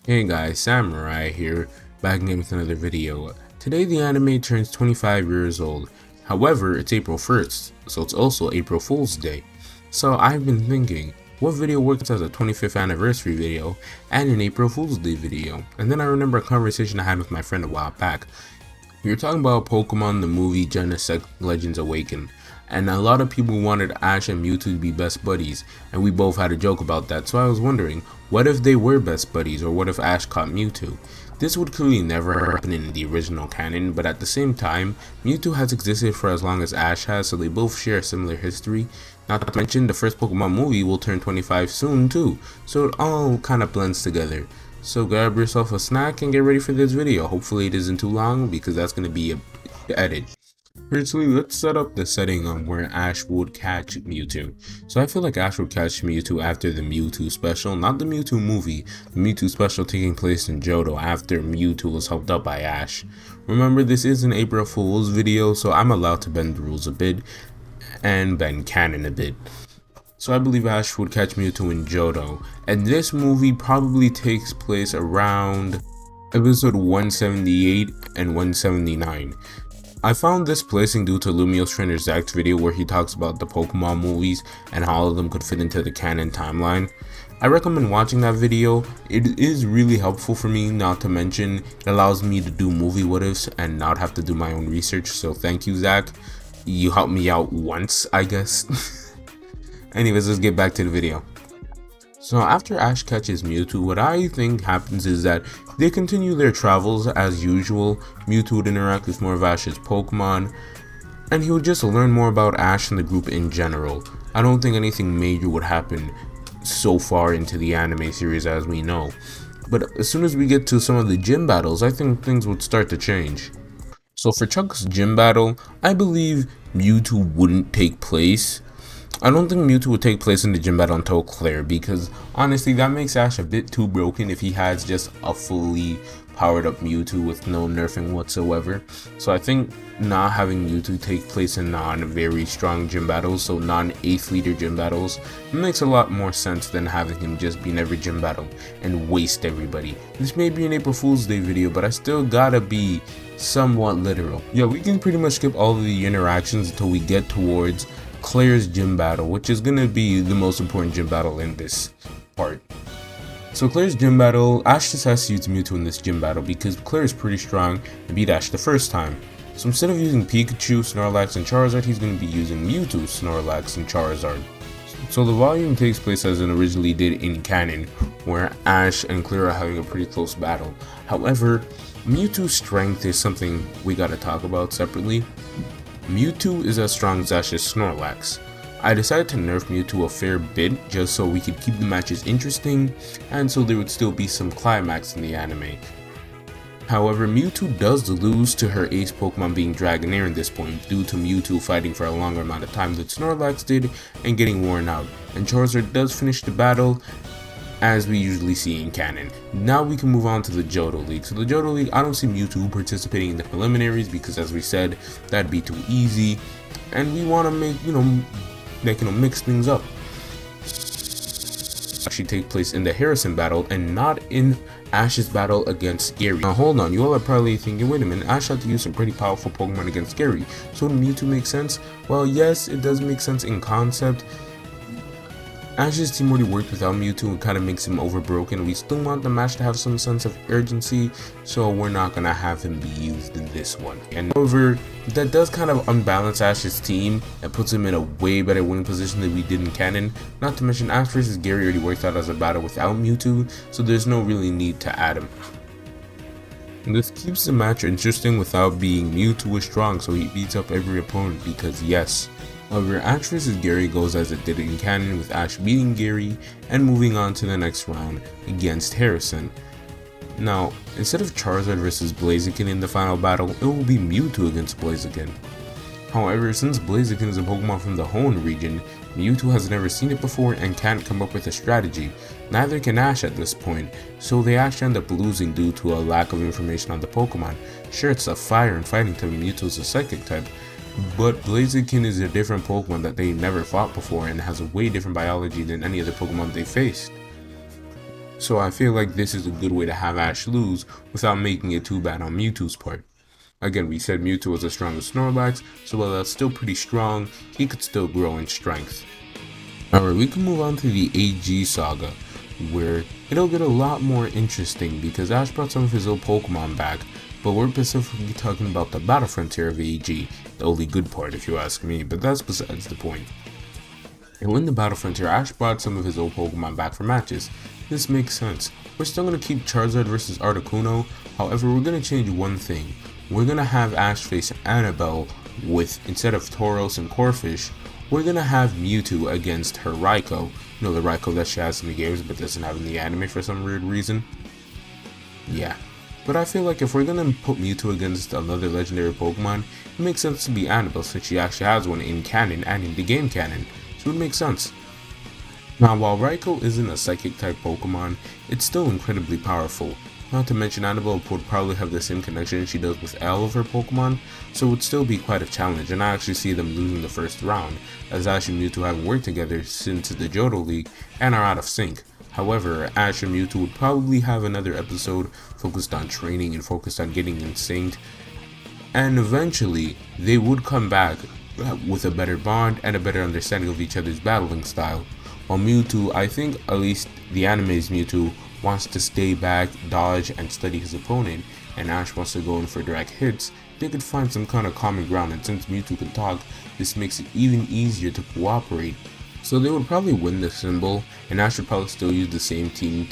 Hey guys, Samurai here, back again with another video. Today the anime turns 25 years old. However, it's April 1st, so it's also April Fool's Day. So I've been thinking, what video works as a 25th anniversary video and an April Fool's Day video? And then I remember a conversation I had with my friend a while back. We were talking about Pokemon the movie Genesis Legends Awaken, and a lot of people wanted Ash and Mewtwo to be best buddies, and we both had a joke about that, so I was wondering, what if they were best buddies, or what if Ash caught Mewtwo? This would clearly never happen in the original canon, but at the same time, Mewtwo has existed for as long as Ash has, so they both share a similar history. Not to mention, the first Pokemon movie will turn 25 soon too, so it all kinda blends together. So grab yourself a snack and get ready for this video. Hopefully it isn't too long because that's going to be a edit. Firstly, let's set up the setting on where Ash would catch Mewtwo. So I feel like Ash would catch Mewtwo after the Mewtwo special, not the Mewtwo movie, the Mewtwo special taking place in Johto after Mewtwo was helped up by Ash. Remember, this is an April Fool's video, so I'm allowed to bend the rules a bit and bend canon a bit. So I believe Ash would catch Mewtwo in Johto, and this movie probably takes place around episode 178 and 179. I found this placing due to Lumio's trainer Zach's video where he talks about the Pokemon movies and how all of them could fit into the canon timeline. I recommend watching that video. It is really helpful for me, not to mention it allows me to do movie what ifs and not have to do my own research, so thank you, Zach. You helped me out once, I guess. Anyways, let's get back to the video. So after Ash catches Mewtwo, what I think happens is that they continue their travels as usual. Mewtwo would interact with more of Ash's Pokemon, and he would just learn more about Ash and the group in general. I don't think anything major would happen so far into the anime series as we know. But as soon as we get to some of the gym battles, I think things would start to change. So for Chuck's gym battle, I believe Mewtwo wouldn't take place. I don't think Mewtwo would take place in the gym battle until Claire, because honestly that makes Ash a bit too broken if he has just a fully powered up Mewtwo with no nerfing whatsoever. So I think not having Mewtwo take place in non-very strong gym battles, so non-8th leader gym battles, makes a lot more sense than having him just be in every gym battle and waste everybody. This may be an April Fool's Day video, but I still gotta be somewhat literal. Yeah, we can pretty much skip all of the interactions until we get towards Claire's gym battle, which is going to be the most important gym battle in this part. So Claire's gym battle, Ash just has to use Mewtwo in this gym battle because Claire is pretty strong and beat Ash the first time. So instead of using Pikachu, Snorlax, and Charizard, he's going to be using Mewtwo, Snorlax, and Charizard. So the volume takes place as it originally did in canon, where Ash and Claire are having a pretty close battle. However, Mewtwo's strength is something we gotta talk about separately. Mewtwo is as strong as Ash's Snorlax. I decided to nerf Mewtwo a fair bit just so we could keep the matches interesting and so there would still be some climax in the anime. However, Mewtwo does lose to her ace Pokemon being Dragonair at this point due to Mewtwo fighting for a longer amount of time than Snorlax did and getting worn out, and Charizard does finish the battle as we usually see in canon. Now we can move on to the Johto League. So the Johto League, I don't see Mewtwo participating in the preliminaries because as we said, that'd be too easy. And we want to make, mix things up. Actually take place in the Harrison battle and not in Ash's battle against Gary. Now hold on, you all are probably thinking, wait a minute, Ash had to use some pretty powerful Pokemon against Gary. So would Mewtwo make sense? Well, yes, it does make sense in concept. Ash's team already worked without Mewtwo and kind of makes him overbroken. We still want the match to have some sense of urgency, so we're not gonna have him be used in this one. And however, that does kind of unbalance Ash's team and puts him in a way better winning position than we did in canon. Not to mention Ash vs Gary already worked out as a battle without Mewtwo, so there's no really need to add him. And this keeps the match interesting without being Mewtwo is strong, so he beats up every opponent because yes. However, Ash vs Gary goes as it did in canon with Ash beating Gary and moving on to the next round against Harrison. Now, instead of Charizard vs Blaziken in the final battle, it will be Mewtwo against Blaziken. However, since Blaziken is a Pokemon from the Hoenn region, Mewtwo has never seen it before and can't come up with a strategy. Neither can Ash at this point, so they actually end up losing due to a lack of information on the Pokemon. Sure, it's a fire and fighting type, Mewtwo is a psychic type, but Blaziken is a different Pokemon that they never fought before and has a way different biology than any other Pokemon they faced. So I feel like this is a good way to have Ash lose without making it too bad on Mewtwo's part. Again, we said Mewtwo was as strong as Snorlax, so while that's still pretty strong, he could still grow in strength. Alright, we can move on to the AG Saga, where it'll get a lot more interesting because Ash brought some of his old Pokemon back, but we're specifically talking about the Battle Frontier of AG, the only good part if you ask me, but that's besides the point. And in the Battle Frontier, Ash brought some of his old Pokemon back for matches. This makes sense. We're still going to keep Charizard versus Articuno, however we're going to change one thing. We're going to have Ash face Annabelle with, instead of Tauros and Corphish, we're going to have Mewtwo against her Raikou. You know, the Raikou that she has in the games but doesn't have in the anime for some weird reason. Yeah. But I feel like if we're going to put Mewtwo against another legendary Pokemon, it makes sense to be Annabelle since she actually has one in canon and in the game canon. So it makes sense. Now, while Raikou isn't a psychic type Pokemon, it's still incredibly powerful. Not to mention Annabelle would probably have the same connection she does with all of her Pokemon, so it would still be quite a challenge, and I actually see them losing the first round, as Ash and Mewtwo haven't worked together since the Johto League and are out of sync. However, Ash and Mewtwo would probably have another episode focused on training and focused on getting in sync, and eventually they would come back with a better bond and a better understanding of each other's battling style. While Mewtwo, I think at least the anime's Mewtwo, wants to stay back, dodge, and study his opponent, and Ash wants to go in for direct hits, they could find some kind of common ground, and since Mewtwo can talk, this makes it even easier to cooperate. So they would probably win the symbol, and Ash would probably still use the same team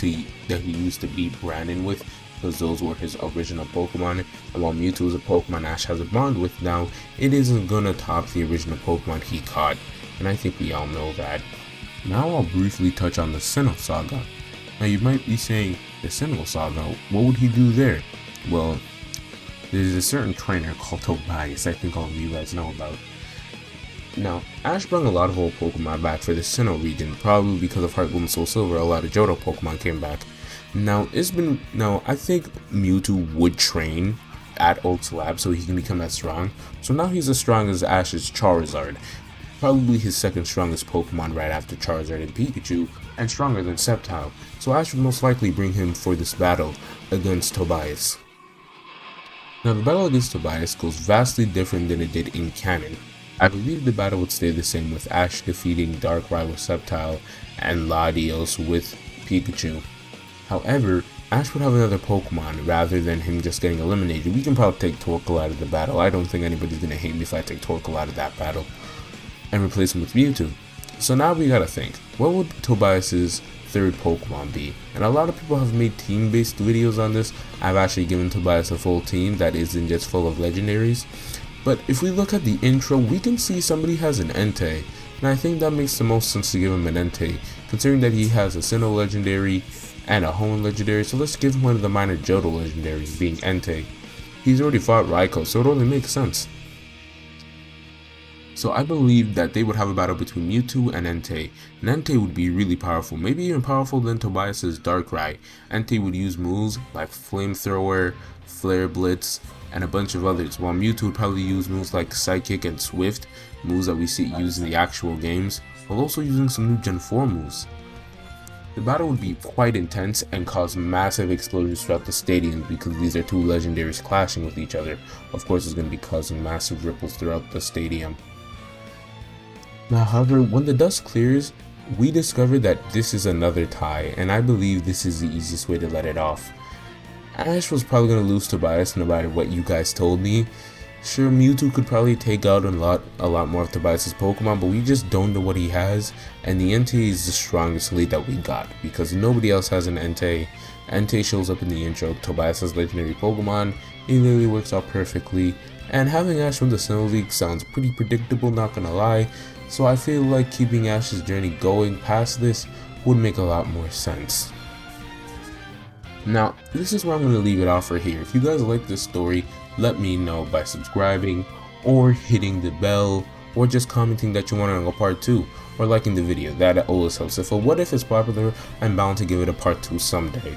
that he used to beat Brandon with, because those were his original Pokemon, and while Mewtwo is a Pokemon Ash has a bond with now, it isn't gonna top the original Pokemon he caught, and I think we all know that. Now I'll briefly touch on the Sinnoh Saga. Now you might be saying, the Sinnoh Saga, what would he do there? Well, there's a certain trainer called Tobias I think all of you guys know about. Now, Ash brought a lot of old Pokemon back for the Sinnoh region, probably because of Heart Gold and Soul Silver, a lot of Johto Pokemon came back. Now, I think Mewtwo would train at Oak's lab so he can become that strong. So now he's as strong as Ash's Charizard. Probably his second strongest Pokemon right after Charizard and Pikachu, and stronger than Sceptile, so Ash would most likely bring him for this battle against Tobias. Now the battle against Tobias goes vastly different than it did in canon. I believe the battle would stay the same with Ash defeating Darkrai with Sceptile and Latios with Pikachu. However, Ash would have another Pokemon rather than him just getting eliminated. We can probably take Torkoal out of the battle. I don't think anybody's gonna hate me if I take Torkoal out of that battle and replace him with Mewtwo. So now we gotta think, what would Tobias's third Pokemon be? And a lot of people have made team-based videos on this. I've actually given Tobias a full team that isn't just full of legendaries. But if we look at the intro, we can see somebody has an Entei, and I think that makes the most sense to give him an Entei, considering that he has a Sinnoh legendary and a Hoenn legendary, so let's give him one of the minor Johto legendaries, being Entei. He's already fought Raikou, so it only makes sense. So I believe that they would have a battle between Mewtwo and Entei. And Entei would be really powerful, maybe even powerful than Tobias's Darkrai. Entei would use moves like Flamethrower, Flare Blitz, and a bunch of others, while Mewtwo would probably use moves like Psychic and Swift, moves that we see used in the actual games, while also using some new Gen 4 moves. The battle would be quite intense and cause massive explosions throughout the stadium because these are two legendaries clashing with each other. Of course, it's going to be causing massive ripples throughout the stadium. Now, however, when the dust clears, we discover that this is another tie, and I believe this is the easiest way to let it off. Ash was probably going to lose to Tobias no matter what you guys told me. Sure, Mewtwo could probably take out a lot more of Tobias' Pokemon, but we just don't know what he has, and the Entei is the strongest lead that we got, because nobody else has an Entei. Entei shows up in the intro, Tobias has legendary Pokemon, it literally works out perfectly, and having Ash win the Sinnoh League sounds pretty predictable, not gonna lie, so I feel like keeping Ash's journey going past this would make a lot more sense. Now, this is where I'm going to leave it off right here. If you guys like this story, let me know by subscribing, or hitting the bell, or just commenting that you want to know part 2, or liking the video. That always helps. If a what if is popular, I'm bound to give it a part 2 someday.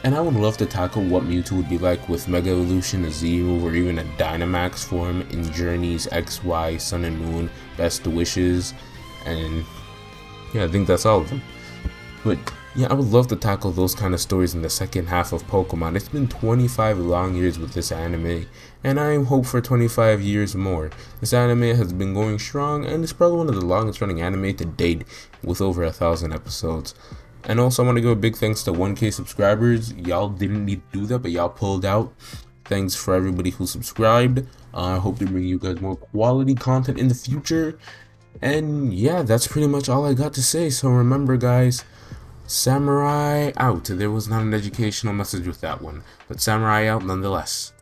And I would love to tackle what Mewtwo would be like with Mega Evolution, a Z move, or even a Dynamax form in Journeys, XY, Sun and Moon, Best Wishes, and yeah, I think that's all of them. But Yeah, I would love to tackle those kind of stories in the second half of Pokemon. It's been 25 long years with this anime, and I hope for 25 years more. This anime has been going strong, and it's probably one of the longest running anime to date, with over 1,000 episodes. And also, I want to give a big thanks to 1K subscribers. Y'all didn't need to do that, but y'all pulled out. Thanks for everybody who subscribed. I hope to bring you guys more quality content in the future. And yeah, that's pretty much all I got to say. So remember, guys, Samurai out. There was not an educational message with that one, but Samurai out nonetheless.